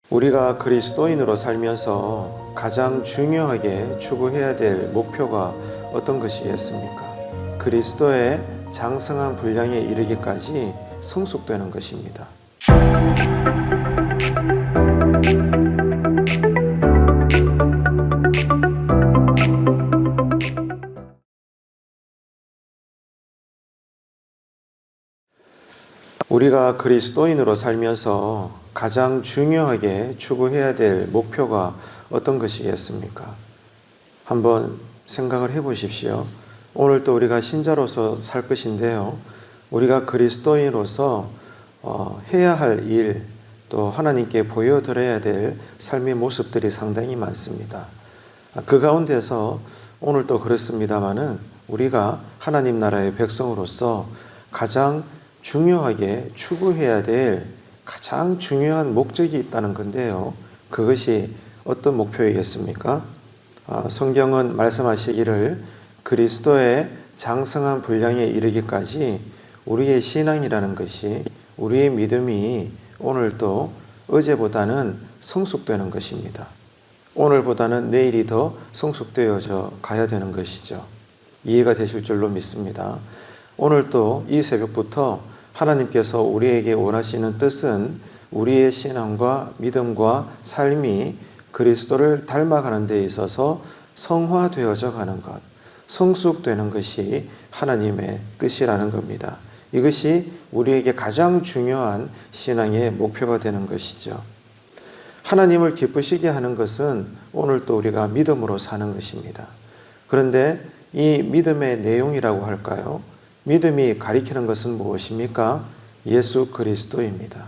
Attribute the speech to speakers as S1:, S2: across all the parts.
S1: 우리가 그리스도인으로 살면서 가장 중요하게 추구해야 될 목표가 어떤 것이겠습니까? 그리스도의 장성한 분량에 이르기까지 성숙되는 것입니다. 우리가 그리스도인으로 살면서 가장 중요하게 추구해야 될 목표가 어떤 것이겠습니까? 한번 생각을 해 보십시오. 오늘 또 우리가 신자로서 살 것인데요. 우리가 그리스도인으로서 해야 할 일, 또 하나님께 보여드려야 될 삶의 모습들이 상당히 많습니다. 그 가운데서 오늘 또 그렇습니다마는 우리가 하나님 나라의 백성으로서 가장 중요하게 추구해야 될 가장 중요한 목적이 있다는 건데요. 그것이 어떤 목표이겠습니까? 성경은 말씀하시기를 그리스도의 장성한 분량에 이르기까지 우리의 신앙이라는 것이, 우리의 믿음이 오늘 또 어제보다는 성숙되는 것입니다. 오늘보다는 내일이 더 성숙되어져 가야 되는 것이죠. 이해가 되실 줄로 믿습니다. 오늘 또 이 새벽부터 하나님께서 우리에게 원하시는 뜻은 우리의 신앙과 믿음과 삶이 그리스도를 닮아가는 데 있어서 성화되어져 가는 것, 성숙되는 것이 하나님의 뜻이라는 겁니다. 이것이 우리에게 가장 중요한 신앙의 목표가 되는 것이죠. 하나님을 기쁘시게 하는 것은 오늘 또 우리가 믿음으로 사는 것입니다. 그런데 이 믿음의 내용이라고 할까요? 믿음이 가리키는 것은 무엇입니까? 예수 그리스도입니다.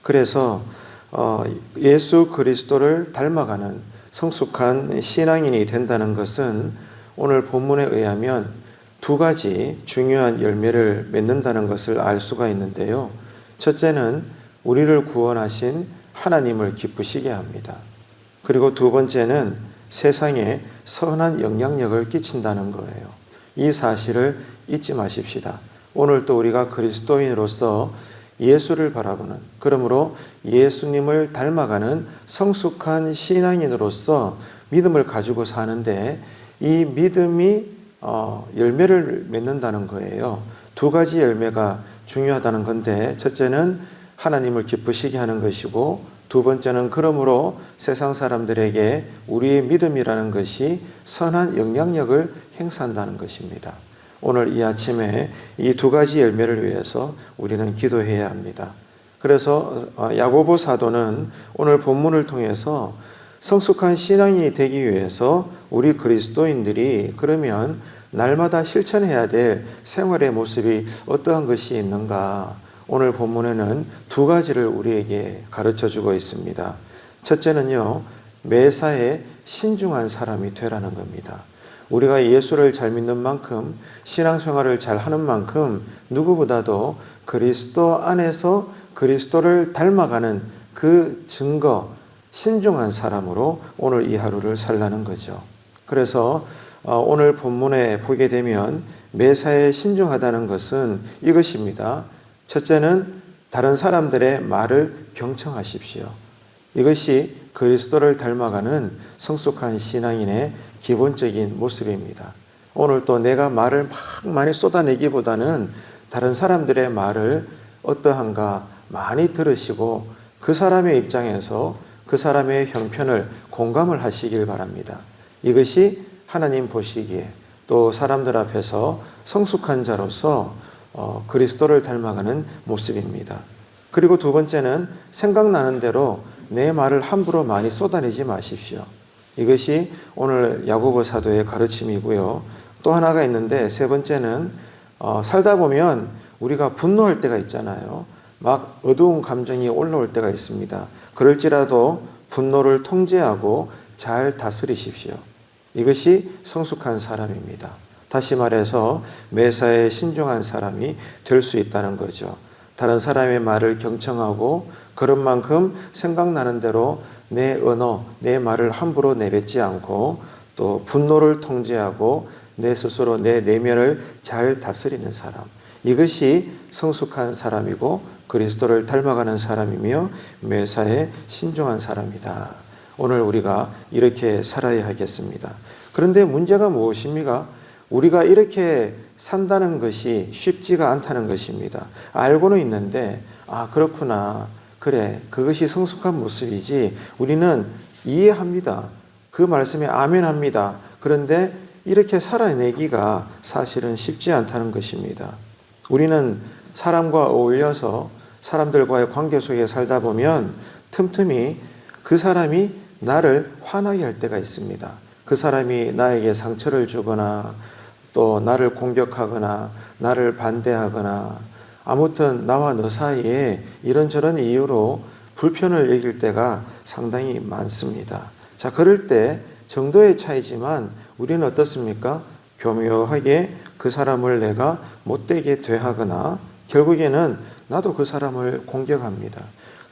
S1: 그래서 예수 그리스도를 닮아가는 성숙한 신앙인이 된다는 것은 오늘 본문에 의하면 두 가지 중요한 열매를 맺는다는 것을 알 수가 있는데요. 첫째는 우리를 구원하신 하나님을 기쁘시게 합니다. 그리고 두 번째는 세상에 선한 영향력을 끼친다는 거예요. 이 사실을 잊지 마십시다. 오늘 또 우리가 그리스도인으로서 예수를 바라보는, 그러므로 예수님을 닮아가는 성숙한 신앙인으로서 믿음을 가지고 사는데 이 믿음이 열매를 맺는다는 거예요. 두 가지 열매가 중요하다는 건데, 첫째는 하나님을 기쁘시게 하는 것이고, 두 번째는 그러므로 세상 사람들에게 우리의 믿음이라는 것이 선한 영향력을 행사한다는 것입니다. 오늘 이 아침에 이 두 가지 열매를 위해서 우리는 기도해야 합니다. 그래서 야고보 사도는 오늘 본문을 통해서 성숙한 신앙인이 되기 위해서 우리 그리스도인들이 그러면 날마다 실천해야 될 생활의 모습이 어떠한 것이 있는가? 오늘 본문에는 두 가지를 우리에게 가르쳐 주고 있습니다. 첫째는요, 매사에 신중한 사람이 되라는 겁니다. 우리가 예수를 잘 믿는 만큼, 신앙생활을 잘 하는 만큼 누구보다도 그리스도 안에서 그리스도를 닮아가는 그 증거, 신중한 사람으로 오늘 이 하루를 살라는 거죠. 그래서 오늘 본문에 보게 되면 매사에 신중하다는 것은 이것입니다. 첫째는 다른 사람들의 말을 경청하십시오. 이것이 그리스도를 닮아가는 성숙한 신앙인의 기본적인 모습입니다. 오늘 또 내가 말을 막 많이 쏟아내기보다는 다른 사람들의 말을 어떠한가 많이 들으시고 그 사람의 입장에서 그 사람의 형편을 공감을 하시길 바랍니다. 이것이 하나님 보시기에 또 사람들 앞에서 성숙한 자로서 그리스도를 닮아가는 모습입니다. 그리고 두 번째는 생각나는 대로 내 말을 함부로 많이 쏟아내지 마십시오. 이것이 오늘 야고보 사도의 가르침이고요. 또 하나가 있는데 세 번째는 살다 보면 우리가 분노할 때가 있잖아요. 막 어두운 감정이 올라올 때가 있습니다. 그럴지라도 분노를 통제하고 잘 다스리십시오. 이것이 성숙한 사람입니다. 다시 말해서 매사에 신중한 사람이 될 수 있다는 거죠. 다른 사람의 말을 경청하고 그런 만큼 생각나는 대로 내 언어, 내 말을 함부로 내뱉지 않고 또 분노를 통제하고 내 스스로 내 내면을 잘 다스리는 사람. 이것이 성숙한 사람이고 그리스도를 닮아가는 사람이며 매사에 신중한 사람이다. 오늘 우리가 이렇게 살아야 하겠습니다. 그런데 문제가 무엇입니까? 우리가 이렇게 산다는 것이 쉽지가 않다는 것입니다. 알고는 있는데 그렇구나. 그래, 그것이 성숙한 모습이지. 우리는 이해합니다. 그 말씀에 아멘합니다. 그런데 이렇게 살아내기가 사실은 쉽지 않다는 것입니다. 우리는 사람과 어울려서 사람들과의 관계 속에 살다 보면 틈틈이 그 사람이 나를 화나게 할 때가 있습니다. 그 사람이 나에게 상처를 주거나 또 나를 공격하거나 나를 반대하거나 아무튼 나와 너 사이에 이런저런 이유로 불편을 여길 때가 상당히 많습니다. 자, 그럴 때 정도의 차이지만 우리는 어떻습니까? 교묘하게 그 사람을 내가 못되게 대하거나 결국에는 나도 그 사람을 공격합니다.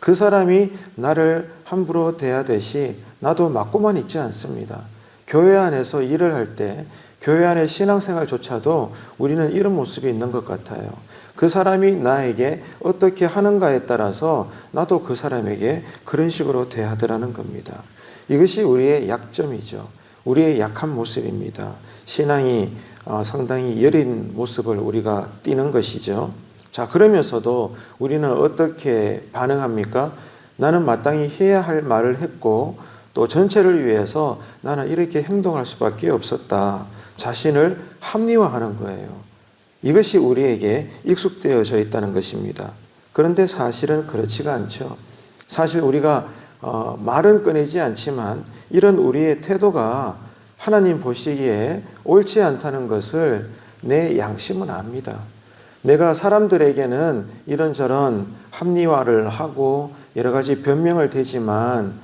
S1: 그 사람이 나를 함부로 대하듯이 나도 맞고만 있지 않습니다. 교회 안에서 일을 할 때 교회 안의 신앙생활조차도 우리는 이런 모습이 있는 것 같아요. 그 사람이 나에게 어떻게 하는가에 따라서 나도 그 사람에게 그런 식으로 대하더라는 겁니다. 이것이 우리의 약점이죠. 우리의 약한 모습입니다. 신앙이 상당히 여린 모습을 우리가 띠는 것이죠. 자, 그러면서도 우리는 어떻게 반응합니까? 나는 마땅히 해야 할 말을 했고 또 전체를 위해서 나는 이렇게 행동할 수밖에 없었다. 자신을 합리화하는 거예요. 이것이 우리에게 익숙되어져 있다는 것입니다. 그런데 사실은 그렇지가 않죠. 사실 우리가 말은 꺼내지 않지만 이런 우리의 태도가 하나님 보시기에 옳지 않다는 것을 내 양심은 압니다. 내가 사람들에게는 이런저런 합리화를 하고 여러 가지 변명을 대지만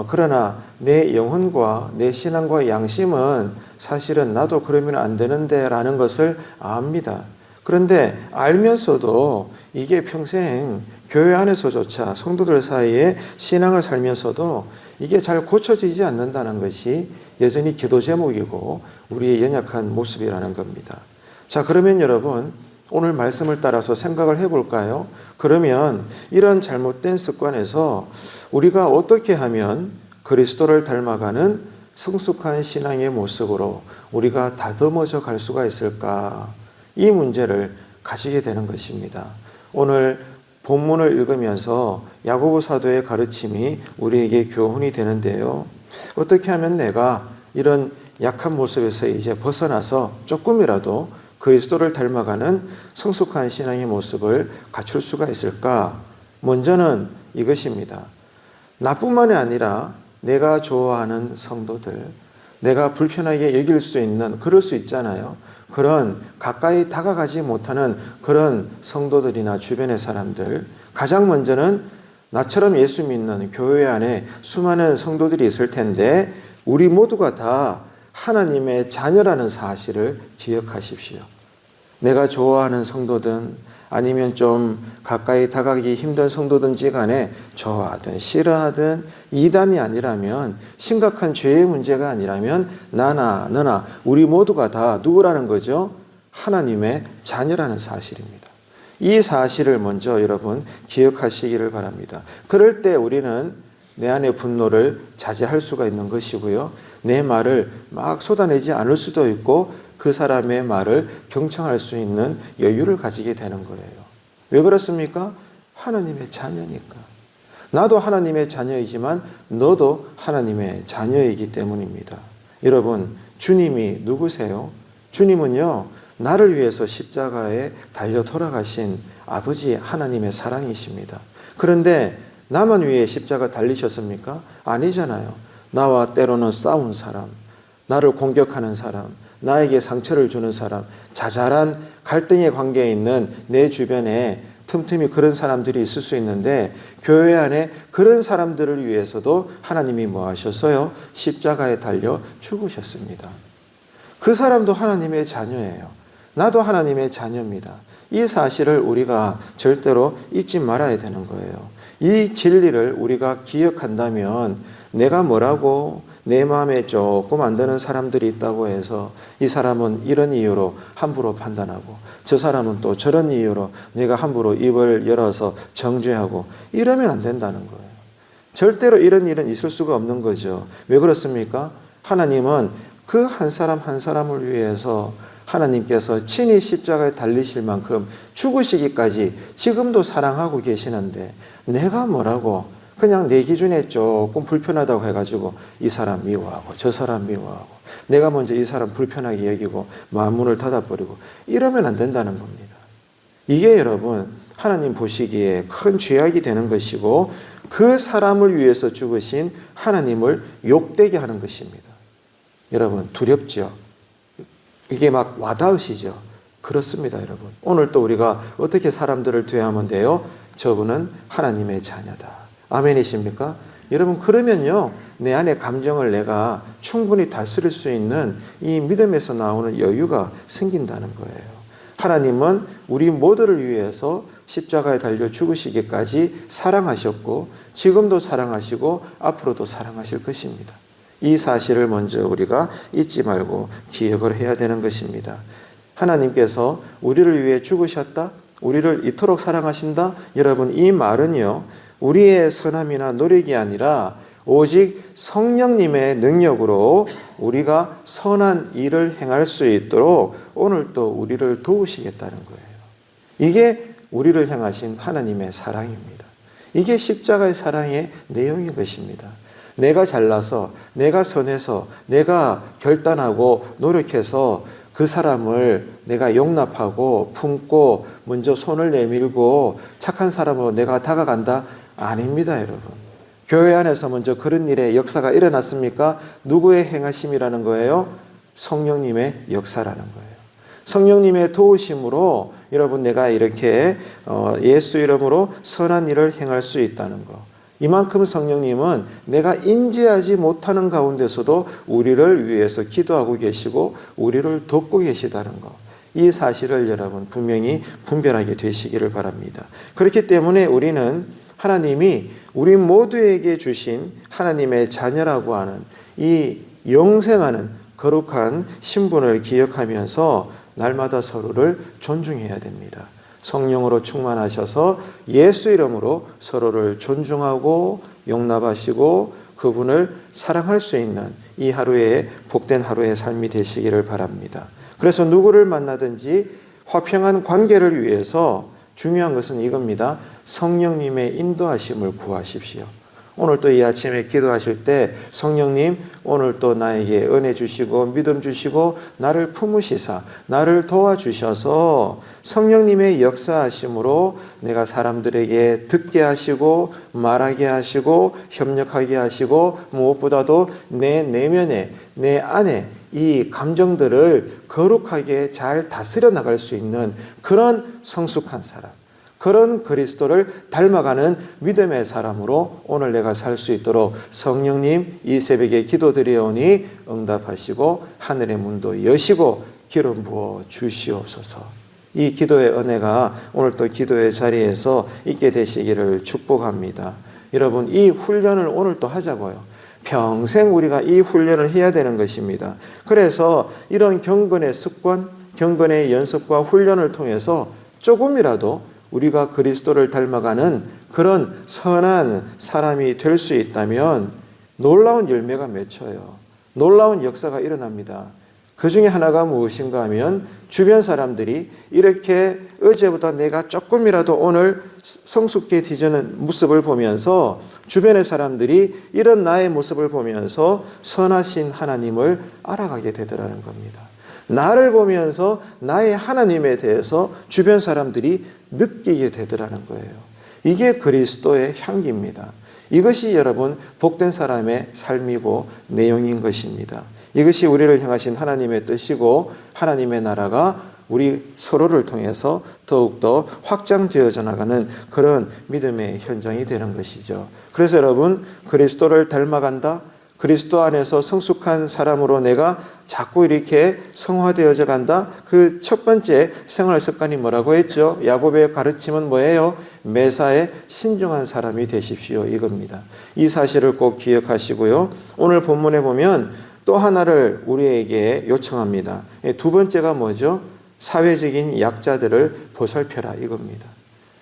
S1: 그러나 내 영혼과 내 신앙과 양심은 사실은 나도 그러면 안 되는데 라는 것을 압니다. 그런데 알면서도 이게 평생 교회 안에서조차 성도들 사이에 신앙을 살면서도 이게 잘 고쳐지지 않는다는 것이 여전히 기도 제목이고 우리의 연약한 모습이라는 겁니다. 자, 그러면 여러분 오늘 말씀을 따라서 생각을 해볼까요? 그러면 이런 잘못된 습관에서 우리가 어떻게 하면 그리스도를 닮아가는 성숙한 신앙의 모습으로 우리가 다듬어져 갈 수가 있을까? 이 문제를 가지게 되는 것입니다. 오늘 본문을 읽으면서 야고보 사도의 가르침이 우리에게 교훈이 되는데요. 어떻게 하면 내가 이런 약한 모습에서 이제 벗어나서 조금이라도 그리스도를 닮아가는 성숙한 신앙의 모습을 갖출 수가 있을까? 먼저는 이것입니다. 나뿐만이 아니라 내가 좋아하는 성도들, 내가 불편하게 여길 수 있는, 그럴 수 있잖아요. 그런 가까이 다가가지 못하는 그런 성도들이나 주변의 사람들, 가장 먼저는 나처럼 예수 믿는 교회 안에 수많은 성도들이 있을 텐데 우리 모두가 다 하나님의 자녀라는 사실을 기억하십시오. 내가 좋아하는 성도든 아니면 좀 가까이 다가가기 힘든 성도든지 간에 좋아하든 싫어하든 이단이 아니라면, 심각한 죄의 문제가 아니라면 나나 너나 우리 모두가 다 누구라는 거죠? 하나님의 자녀라는 사실입니다. 이 사실을 먼저 여러분 기억하시기를 바랍니다. 그럴 때 우리는 내 안의 분노를 자제할 수가 있는 것이고요. 내 말을 막 쏟아내지 않을 수도 있고 그 사람의 말을 경청할 수 있는 여유를 가지게 되는 거예요. 왜 그렇습니까? 하나님의 자녀니까. 나도 하나님의 자녀이지만 너도 하나님의 자녀이기 때문입니다. 여러분, 주님이 누구세요? 주님은요, 나를 위해서 십자가에 달려 돌아가신 아버지 하나님의 사랑이십니다. 그런데 나만 위해 십자가 달리셨습니까? 아니잖아요. 나와 때로는 싸운 사람, 나를 공격하는 사람, 나에게 상처를 주는 사람, 자잘한 갈등의 관계에 있는 내 주변에 틈틈이 그런 사람들이 있을 수 있는데 교회 안에 그런 사람들을 위해서도 하나님이 뭐 하셨어요? 십자가에 달려 죽으셨습니다. 그 사람도 하나님의 자녀예요. 나도 하나님의 자녀입니다. 이 사실을 우리가 절대로 잊지 말아야 되는 거예요. 이 진리를 우리가 기억한다면 내가 뭐라고 내 마음에 조금 안 드는 사람들이 있다고 해서 이 사람은 이런 이유로 함부로 판단하고 저 사람은 또 저런 이유로 내가 함부로 입을 열어서 정죄하고 이러면 안 된다는 거예요. 절대로 이런 일은 있을 수가 없는 거죠. 왜 그렇습니까? 하나님은 그 한 사람 한 사람을 위해서 하나님께서 친히 십자가에 달리실 만큼 죽으시기까지 지금도 사랑하고 계시는데 내가 뭐라고 그냥 내 기준에 조금 불편하다고 해가지고 이 사람 미워하고 저 사람 미워하고 내가 먼저 이 사람 불편하게 여기고 마음 문을 닫아버리고 이러면 안 된다는 겁니다. 이게 여러분 하나님 보시기에 큰 죄악이 되는 것이고 그 사람을 위해서 죽으신 하나님을 욕되게 하는 것입니다. 여러분 두렵죠? 이게 막 와닿으시죠? 그렇습니다, 여러분. 오늘 또 우리가 어떻게 사람들을 대하면 돼요? 저분은 하나님의 자녀다. 아멘이십니까? 여러분 그러면요 내 안의 감정을 내가 충분히 다스릴 수 있는 이 믿음에서 나오는 여유가 생긴다는 거예요. 하나님은 우리 모두를 위해서 십자가에 달려 죽으시기까지 사랑하셨고 지금도 사랑하시고 앞으로도 사랑하실 것입니다. 이 사실을 먼저 우리가 잊지 말고 기억을 해야 되는 것입니다. 하나님께서 우리를 위해 죽으셨다? 우리를 이토록 사랑하신다? 여러분 이 말은요 우리의 선함이나 노력이 아니라 오직 성령님의 능력으로 우리가 선한 일을 행할 수 있도록 오늘 또 우리를 도우시겠다는 거예요. 이게 우리를 향하신 하나님의 사랑입니다. 이게 십자가의 사랑의 내용인 것입니다. 내가 잘나서 내가 선해서 내가 결단하고 노력해서 그 사람을 내가 용납하고 품고 먼저 손을 내밀고 착한 사람으로 내가 다가간다? 아닙니다, 여러분. 교회 안에서 먼저 그런 일의 역사가 일어났습니까? 누구의 행하심이라는 거예요? 성령님의 역사라는 거예요. 성령님의 도우심으로 여러분 내가 이렇게 예수 이름으로 선한 일을 행할 수 있다는 거. 이만큼 성령님은 내가 인지하지 못하는 가운데서도 우리를 위해서 기도하고 계시고 우리를 돕고 계시다는 것. 이 사실을 여러분 분명히 분별하게 되시기를 바랍니다. 그렇기 때문에 우리는 하나님이 우리 모두에게 주신 하나님의 자녀라고 하는 이 영생하는 거룩한 신분을 기억하면서 날마다 서로를 존중해야 됩니다. 성령으로 충만하셔서 예수 이름으로 서로를 존중하고 용납하시고 그분을 사랑할 수 있는 이 하루의 복된 하루의 삶이 되시기를 바랍니다. 그래서 누구를 만나든지 화평한 관계를 위해서 중요한 것은 이겁니다. 성령님의 인도하심을 구하십시오. 오늘 또 이 아침에 기도하실 때 성령님 오늘 또 나에게 은혜 주시고 믿음 주시고 나를 품으시사 나를 도와주셔서 성령님의 역사하심으로 내가 사람들에게 듣게 하시고 말하게 하시고 협력하게 하시고 무엇보다도 내 내면에 내 안에 이 감정들을 거룩하게 잘 다스려 나갈 수 있는 그런 성숙한 사람, 그런 그리스도를 닮아가는 믿음의 사람으로 오늘 내가 살 수 있도록 성령님 이 새벽에 기도드리오니 응답하시고 하늘의 문도 여시고 기름 부어 주시옵소서. 이 기도의 은혜가 오늘 또 기도의 자리에서 있게 되시기를 축복합니다. 여러분 이 훈련을 오늘 또 하자고요. 평생 우리가 이 훈련을 해야 되는 것입니다. 그래서 이런 경건의 습관, 경건의 연습과 훈련을 통해서 조금이라도 우리가 그리스도를 닮아가는 그런 선한 사람이 될 수 있다면 놀라운 열매가 맺혀요. 놀라운 역사가 일어납니다. 그 중에 하나가 무엇인가 하면 주변 사람들이 이렇게 어제보다 내가 조금이라도 오늘 성숙해지는 모습을 보면서 주변의 사람들이 이런 나의 모습을 보면서 선하신 하나님을 알아가게 되더라는 겁니다. 나를 보면서 나의 하나님에 대해서 주변 사람들이 느끼게 되더라는 거예요. 이게 그리스도의 향기입니다. 이것이 여러분 복된 사람의 삶이고 내용인 것입니다. 이것이 우리를 향하신 하나님의 뜻이고 하나님의 나라가 우리 서로를 통해서 더욱더 확장되어져 나가는 그런 믿음의 현장이 되는 것이죠. 그래서 여러분 그리스도를 닮아간다? 그리스도 안에서 성숙한 사람으로 내가 자꾸 이렇게 성화되어져 간다. 그 첫 번째 생활 습관이 뭐라고 했죠? 야곱의 가르침은 뭐예요? 매사에 신중한 사람이 되십시오. 이겁니다. 이 사실을 꼭 기억하시고요. 오늘 본문에 보면 또 하나를 우리에게 요청합니다. 두 번째가 뭐죠? 사회적인 약자들을 보살펴라. 이겁니다.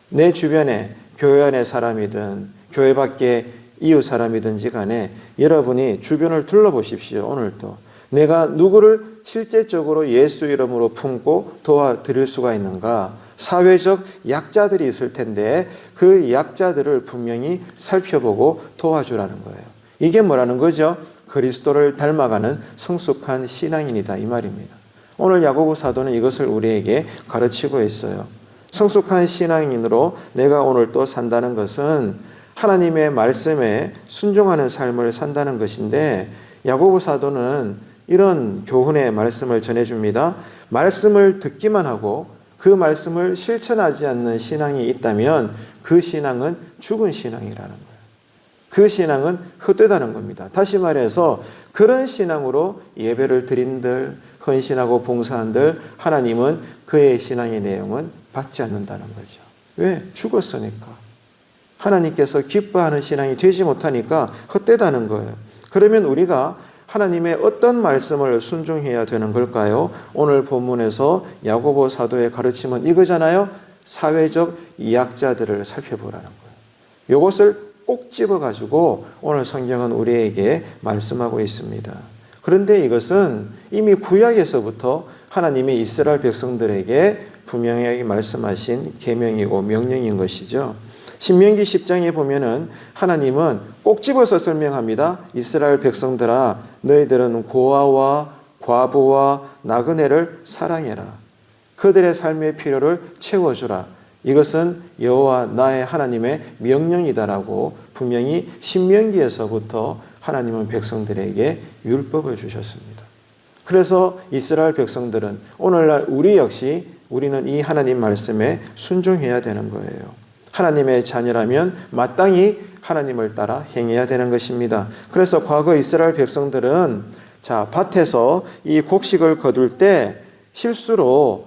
S1: 내 주변에 교회 안의 사람이든 교회 밖에 이웃 사람이든지 간에 여러분이 주변을 둘러보십시오. 오늘도 내가 누구를 실제적으로 예수 이름으로 품고 도와드릴 수가 있는가? 사회적 약자들이 있을 텐데 그 약자들을 분명히 살펴보고 도와주라는 거예요. 이게 뭐라는 거죠? 그리스도를 닮아가는 성숙한 신앙인이다 이 말입니다. 오늘 야고보 사도는 이것을 우리에게 가르치고 있어요. 성숙한 신앙인으로 내가 오늘 또 산다는 것은 하나님의 말씀에 순종하는 삶을 산다는 것인데, 야고보 사도는 이런 교훈의 말씀을 전해줍니다. 말씀을 듣기만 하고 그 말씀을 실천하지 않는 신앙이 있다면 그 신앙은 죽은 신앙이라는 거예요. 그 신앙은 헛되다는 겁니다. 다시 말해서 그런 신앙으로 예배를 드린들, 헌신하고 봉사한들 하나님은 그의 신앙의 내용은 받지 않는다는 거죠. 왜? 죽었으니까. 하나님께서 기뻐하는 신앙이 되지 못하니까 헛되다는 거예요. 그러면 우리가 하나님의 어떤 말씀을 순종해야 되는 걸까요? 오늘 본문에서 야고보 사도의 가르침은 이거잖아요. 사회적 약자들을 살펴보라는 거예요. 이것을 꼭 집어가지고 오늘 성경은 우리에게 말씀하고 있습니다. 그런데 이것은 이미 구약에서부터 하나님이 이스라엘 백성들에게 분명하게 말씀하신 계명이고 명령인 것이죠. 신명기 10장에 보면은 하나님은 꼭 집어서 설명합니다. 이스라엘 백성들아, 너희들은 고아와 과부와 나그네를 사랑해라. 그들의 삶의 필요를 채워주라. 이것은 여호와 나의 하나님의 명령이다라고 분명히 신명기에서부터 하나님은 백성들에게 율법을 주셨습니다. 그래서 이스라엘 백성들은 오늘날 우리 역시 우리는 이 하나님 말씀에 순종해야 되는 거예요. 하나님의 자녀라면 마땅히 하나님을 따라 행해야 되는 것입니다. 그래서 과거 이스라엘 백성들은 밭에서 이 곡식을 거둘 때 실수로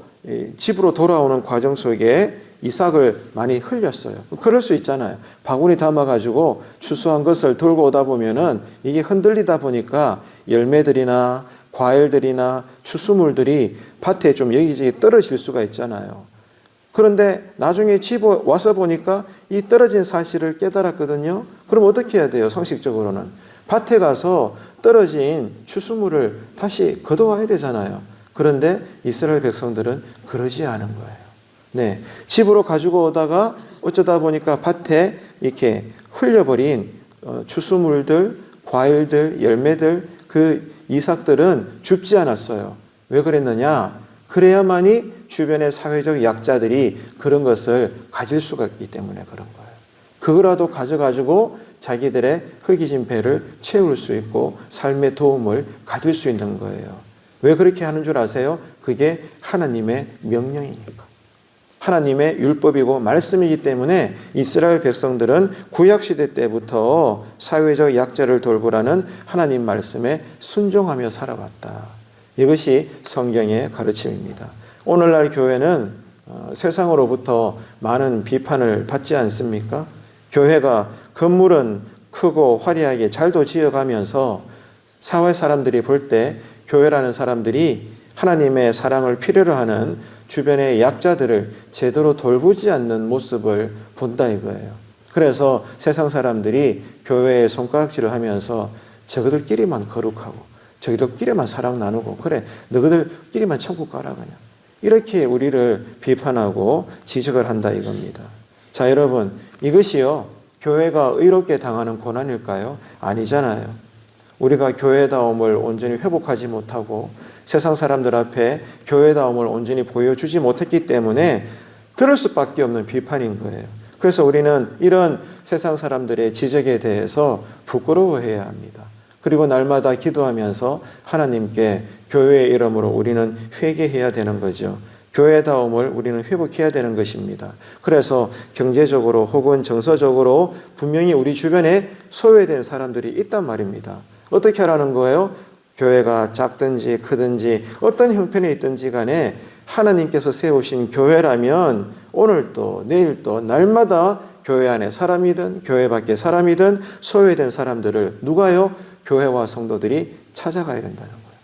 S1: 집으로 돌아오는 과정 속에 이삭을 많이 흘렸어요. 그럴 수 있잖아요. 바구니 담아가지고 추수한 것을 들고 오다 보면은 이게 흔들리다 보니까 열매들이나 과일들이나 추수물들이 밭에 좀 여기저기 떨어질 수가 있잖아요. 그런데 나중에 집에 와서 보니까 이 떨어진 사실을 깨달았거든요. 그럼 어떻게 해야 돼요? 상식적으로는. 밭에 가서 떨어진 추수물을 다시 걷어와야 되잖아요. 그런데 이스라엘 백성들은 그러지 않은 거예요. 네, 집으로 가지고 오다가 어쩌다 보니까 밭에 이렇게 흘려버린 추수물들, 과일들, 열매들, 그 이삭들은 줍지 않았어요. 왜 그랬느냐? 그래야만이 주변의 사회적 약자들이 그런 것을 가질 수가 있기 때문에 그런 거예요. 그거라도 가져가지고 자기들의 허기진 배를 채울 수 있고 삶의 도움을 가질 수 있는 거예요. 왜 그렇게 하는 줄 아세요? 그게 하나님의 명령이니까. 하나님의 율법이고 말씀이기 때문에 이스라엘 백성들은 구약시대 때부터 사회적 약자를 돌보라는 하나님 말씀에 순종하며 살아왔다. 이것이 성경의 가르침입니다. 오늘날 교회는 세상으로부터 많은 비판을 받지 않습니까? 교회가 건물은 크고 화려하게 잘도 지어가면서 사회 사람들이 볼 때 교회라는 사람들이 하나님의 사랑을 필요로 하는 주변의 약자들을 제대로 돌보지 않는 모습을 본다 이거예요. 그래서 세상 사람들이 교회에 손가락질을 하면서 저들끼리만 거룩하고 저희들끼리만 사랑 나누고 그래 너희들끼리만 천국 가라 그냥 이렇게 우리를 비판하고 지적을 한다 이겁니다. 자 여러분, 이것이요 교회가 의롭게 당하는 고난일까요? 아니잖아요. 우리가 교회다움을 온전히 회복하지 못하고 세상 사람들 앞에 교회다움을 온전히 보여주지 못했기 때문에 들을 수밖에 없는 비판인 거예요. 그래서 우리는 이런 세상 사람들의 지적에 대해서 부끄러워해야 합니다. 그리고 날마다 기도하면서 하나님께 교회의 이름으로 우리는 회개해야 되는 거죠. 교회다움을 우리는 회복해야 되는 것입니다. 그래서 경제적으로 혹은 정서적으로 분명히 우리 주변에 소외된 사람들이 있단 말입니다. 어떻게 하라는 거예요? 교회가 작든지 크든지 어떤 형편에 있든지 간에 하나님께서 세우신 교회라면 오늘도 내일도 날마다 교회 안에 사람이든 교회 밖에 사람이든 소외된 사람들을 누가요? 교회와 성도들이 찾아가야 된다는 거예요.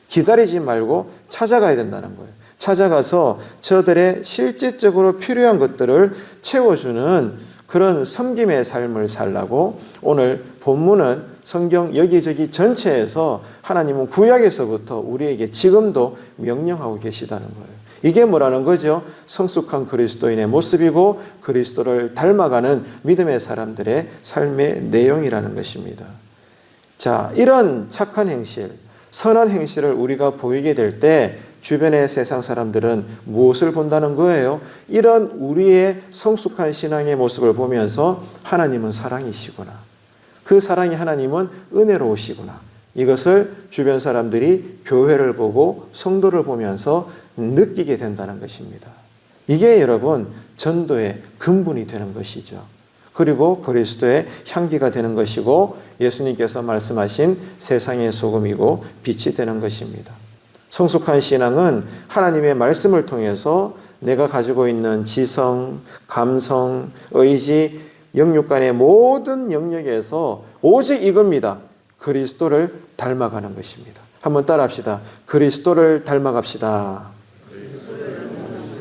S1: 기다리지 말고 찾아가야 된다는 거예요. 찾아가서 저들의 실질적으로 필요한 것들을 채워주는 그런 섬김의 삶을 살라고 오늘 본문은 성경 여기저기 전체에서 하나님은 구약에서부터 우리에게 지금도 명령하고 계시다는 거예요. 이게 뭐라는 거죠? 성숙한 그리스도인의 모습이고 그리스도를 닮아가는 믿음의 사람들의 삶의 내용이라는 것입니다. 자, 이런 착한 행실, 선한 행실을 우리가 보이게 될 때 주변의 세상 사람들은 무엇을 본다는 거예요? 이런 우리의 성숙한 신앙의 모습을 보면서 하나님은 사랑이시구나. 그 사랑이 하나님은 은혜로우시구나. 이것을 주변 사람들이 교회를 보고 성도를 보면서 느끼게 된다는 것입니다. 이게 여러분 전도의 근본이 되는 것이죠. 그리고 그리스도의 향기가 되는 것이고 예수님께서 말씀하신 세상의 소금이고 빛이 되는 것입니다. 성숙한 신앙은 하나님의 말씀을 통해서 내가 가지고 있는 지성, 감성, 의지, 영육 간의 모든 영역에서 오직 이겁니다. 그리스도를 닮아가는 것입니다. 한번 따라합시다. 그리스도를 닮아갑시다.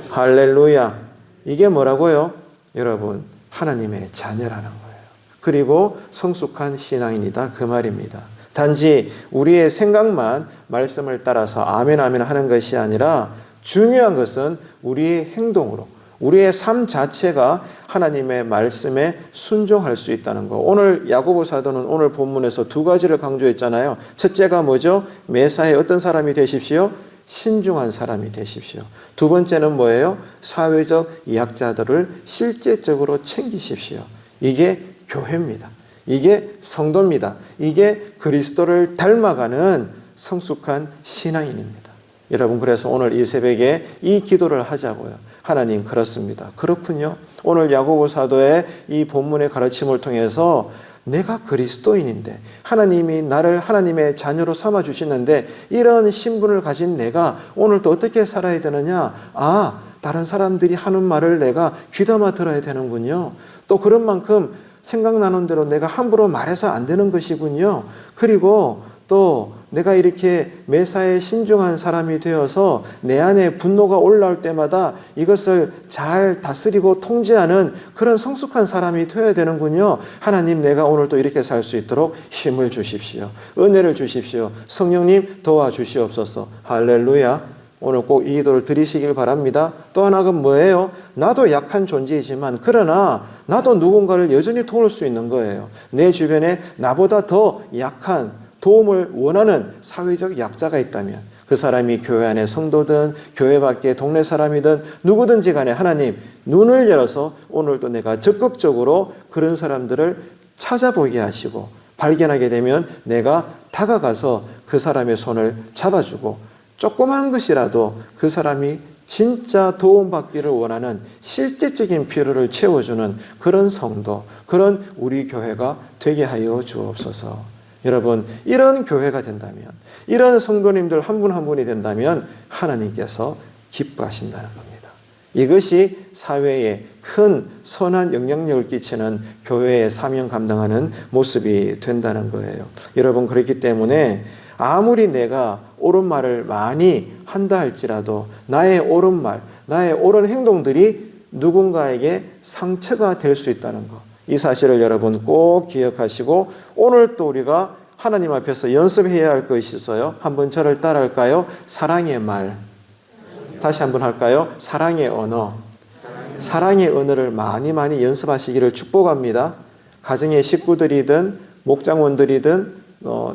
S1: 할렐루야. 이게 뭐라고요? 여러분, 하나님의 자녀라는 거예요. 그리고 성숙한 신앙인이다. 그 말입니다. 단지 우리의 생각만 말씀을 따라서 아멘 아멘 하는 것이 아니라 중요한 것은 우리의 행동으로 우리의 삶 자체가 하나님의 말씀에 순종할 수 있다는 거. 오늘 야고보 사도는 오늘 본문에서 두 가지를 강조했잖아요. 첫째가 뭐죠? 매사에 어떤 사람이 되십시오? 신중한 사람이 되십시오. 두 번째는 뭐예요? 사회적 약자들을 실제적으로 챙기십시오. 이게 교회입니다. 이게 성도입니다. 이게 그리스도를 닮아가는 성숙한 신앙인입니다. 여러분, 그래서 오늘 이 새벽에 이 기도를 하자고요. 하나님, 그렇습니다. 그렇군요. 오늘 야고보 사도의 이 본문의 가르침을 통해서 내가 그리스도인인데 하나님이 나를 하나님의 자녀로 삼아 주시는데 이런 신분을 가진 내가 오늘 또 어떻게 살아야 되느냐? 다른 사람들이 하는 말을 내가 귀담아 들어야 되는군요. 또 그런 만큼 생각나는 대로 내가 함부로 말해서 안 되는 것이군요. 그리고 또 내가 이렇게 매사에 신중한 사람이 되어서 내 안에 분노가 올라올 때마다 이것을 잘 다스리고 통제하는 그런 성숙한 사람이 되어야 되는군요. 하나님, 내가 오늘 또 이렇게 살 수 있도록 힘을 주십시오. 은혜를 주십시오. 성령님 도와주시옵소서. 할렐루야. 오늘 꼭 이 기도를 드리시길 바랍니다. 또 하나가 뭐예요? 나도 약한 존재이지만 그러나 나도 누군가를 여전히 도울 수 있는 거예요. 내 주변에 나보다 더 약한 도움을 원하는 사회적 약자가 있다면 그 사람이 교회 안에 성도든 교회 밖에 동네 사람이든 누구든지 간에 하나님 눈을 열어서 오늘도 내가 적극적으로 그런 사람들을 찾아보게 하시고 발견하게 되면 내가 다가가서 그 사람의 손을 잡아주고 조그마한 것이라도 그 사람이 진짜 도움받기를 원하는 실제적인 필요를 채워주는 그런 성도, 그런 우리 교회가 되게 하여 주옵소서. 여러분, 이런 교회가 된다면, 이런 성도님들 한 분 한 분이 된다면 하나님께서 기뻐하신다는 겁니다. 이것이 사회에 큰 선한 영향력을 끼치는 교회의 사명 감당하는 모습이 된다는 거예요. 여러분, 그렇기 때문에 아무리 내가 옳은 말을 많이 한다 할지라도 나의 옳은 말, 나의 옳은 행동들이 누군가에게 상처가 될 수 있다는 것. 이 사실을 여러분 꼭 기억하시고 오늘 또 우리가 하나님 앞에서 연습해야 할 것이 있어요. 한번 저를 따라할까요? 사랑의 말. 다시 한번 할까요? 사랑의 언어. 사랑의 언어를 많이 연습하시기를 축복합니다. 가정의 식구들이든 목장원들이든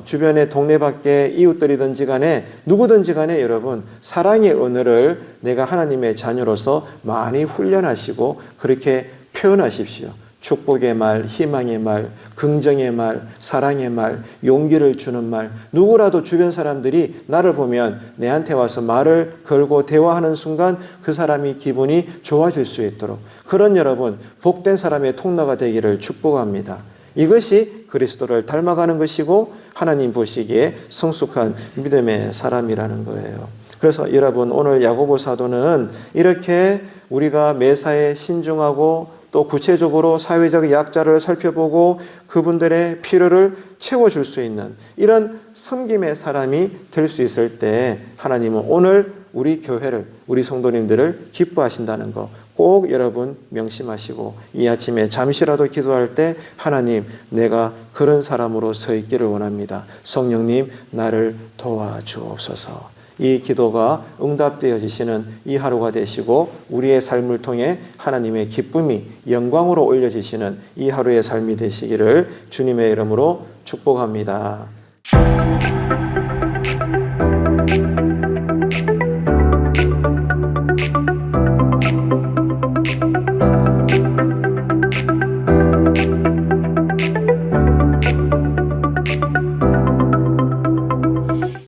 S1: 주변의 동네 밖의 이웃들이든지 간에 누구든지 간에 여러분 사랑의 언어를 내가 하나님의 자녀로서 많이 훈련하시고 그렇게 표현하십시오. 축복의 말, 희망의 말, 긍정의 말, 사랑의 말, 용기를 주는 말. 누구라도 주변 사람들이 나를 보면 내한테 와서 말을 걸고 대화하는 순간 그 사람이 기분이 좋아질 수 있도록 그런 여러분 복된 사람의 통로가 되기를 축복합니다. 이것이 그리스도를 닮아가는 것이고 하나님 보시기에 성숙한 믿음의 사람이라는 거예요. 그래서 여러분, 오늘 야고보 사도는 이렇게 우리가 매사에 신중하고 또 구체적으로 사회적 약자를 살펴보고 그분들의 필요를 채워줄 수 있는 이런 섬김의 사람이 될 수 있을 때 하나님은 오늘 우리 교회를, 우리 성도님들을 기뻐하신다는 거 꼭 여러분 명심하시고 이 아침에 잠시라도 기도할 때 하나님, 내가 그런 사람으로 서 있기를 원합니다. 성령님, 나를 도와주옵소서. 이 기도가 응답되어지시는 이 하루가 되시고 우리의 삶을 통해 하나님의 기쁨이 영광으로 올려지시는 이 하루의 삶이 되시기를 주님의 이름으로 축복합니다.